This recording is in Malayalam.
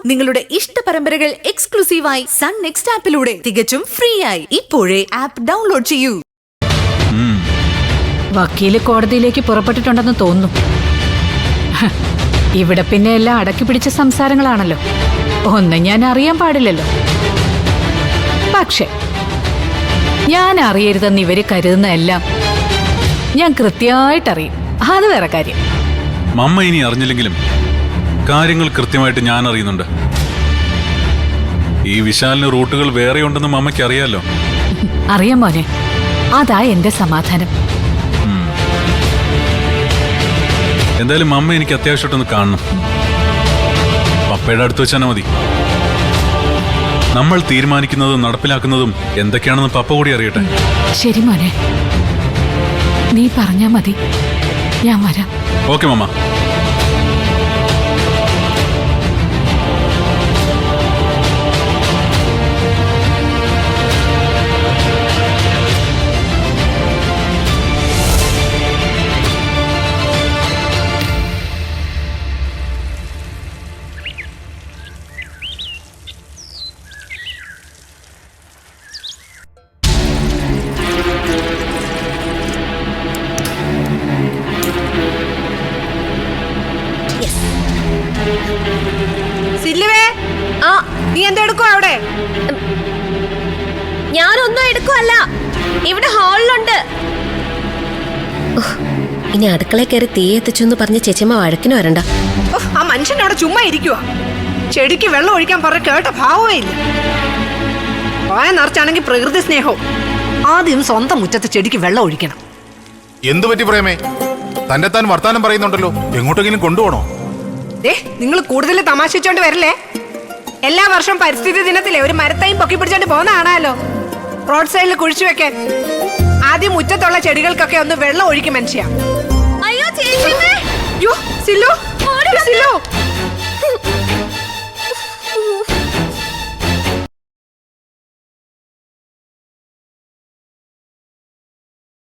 നിങ്ങളുടെ ഇഷ്ട പരമ്പരകൾ എക്സ്ക്ലൂസീവായി സൺ നെക്സ്റ്റ് ആപ്പിലൂടെ തികച്ചും ഫ്രീ ആയി ഇപ്പോഴേ ആപ്പ് ഡൗൺലോഡ് ചെയ്യൂ. വക്കീല് കോടതിയിലേക്ക് പുറപ്പെട്ടിട്ടുണ്ടെന്ന് തോന്നുന്നു. ഇവിടെ പിന്നെ എല്ലാം അടക്കി പിടിച്ച സംസാരങ്ങളാണല്ലോ. ഒന്നും ഞാൻ അറിയാൻ പാടില്ലല്ലോ. പക്ഷെ ഞാൻ അറിയരുതെന്ന് ഇവര് കരുതുന്ന എല്ലാം ഞാൻ കൃത്യമായിട്ടറിയും. അത് വേറെ കാര്യം. മമ്മ ഇനി അറിഞ്ഞില്ലെങ്കിലും കാര്യങ്ങൾ കൃത്യമായിട്ട് ഞാൻ അറിയുന്നുണ്ട്. ഈ വിശാലിന് റൂട്ടുകൾ വേറെയുണ്ടെന്ന് മമ്മയ്ക്ക് അറിയാലോ. അറിയാം മോനെ, അതാ എന്റെ സമാധാനം. എന്തായാലും മമ്മ എനിക്ക് അത്യാവശ്യമായിട്ടൊന്ന് കാണണം. പപ്പയുടെ അടുത്ത് വെച്ചാൽ മതി. നമ്മൾ തീരുമാനിക്കുന്നതും നടപ്പിലാക്കുന്നതും എന്തൊക്കെയാണെന്ന് പപ്പ കൂടി അറിയട്ടെ. ശരി മോനെ, നീ പറഞ്ഞാ മതി, ഞാൻ വരാം. ഓക്കെ മമ്മ. നീ എന്താ എടുക്കുവോ അവിടെ? ഞാനൊന്നും എടുക്കുവല്ല, ഇവിടെ ഹാളിലുണ്ട്. ഇനി അടുക്കളയിൽ കയറി തീ എത്തിച്ചു എന്ന് പറഞ്ഞ് ചേച്ചിയമ്മ വഴക്കിന് വരണ്ട. ആ മനുഷ്യൻ അവിടെ ചുമ്മാ ഇരിക്കുവാ. ചെടിക്ക് വെള്ളം ഒഴിക്കാൻ പറഞ്ഞ കേട്ട ഭാവമേ ഇല്ല. വായ നിറച്ചാണെങ്കിൽ പ്രകൃതി സ്നേഹവും. ആദ്യം സ്വന്തം മുറ്റത്ത് ചെടിക്ക് വെള്ളം ഒഴിക്കണം. എന്തു പറ്റി പ്രേമേ? തന്റെ താൻ വർത്താനം പറയുന്നുണ്ടല്ലോ, എങ്ങോട്ടെങ്കിലും കൊണ്ടുപോകണോ? നിങ്ങൾ കൂടുതൽ തമാശിച്ചോണ്ട് വരല്ലേ? എല്ലാ വർഷവും പരിസ്ഥിതി ദിനത്തിലെ ഒരു മരത്തൈയും പൊക്കി പിടിച്ചോണ്ട് പോകുന്ന കാണാലോ റോഡ് സൈഡിൽ കുഴിച്ചു വെക്കാൻ. ആദ്യം മുറ്റത്തുള്ള ചെടികൾക്കൊക്കെ ഒന്ന് വെള്ളം ഒഴിക്കും മനുഷ്യ. അയ്യോ ചേച്ചി,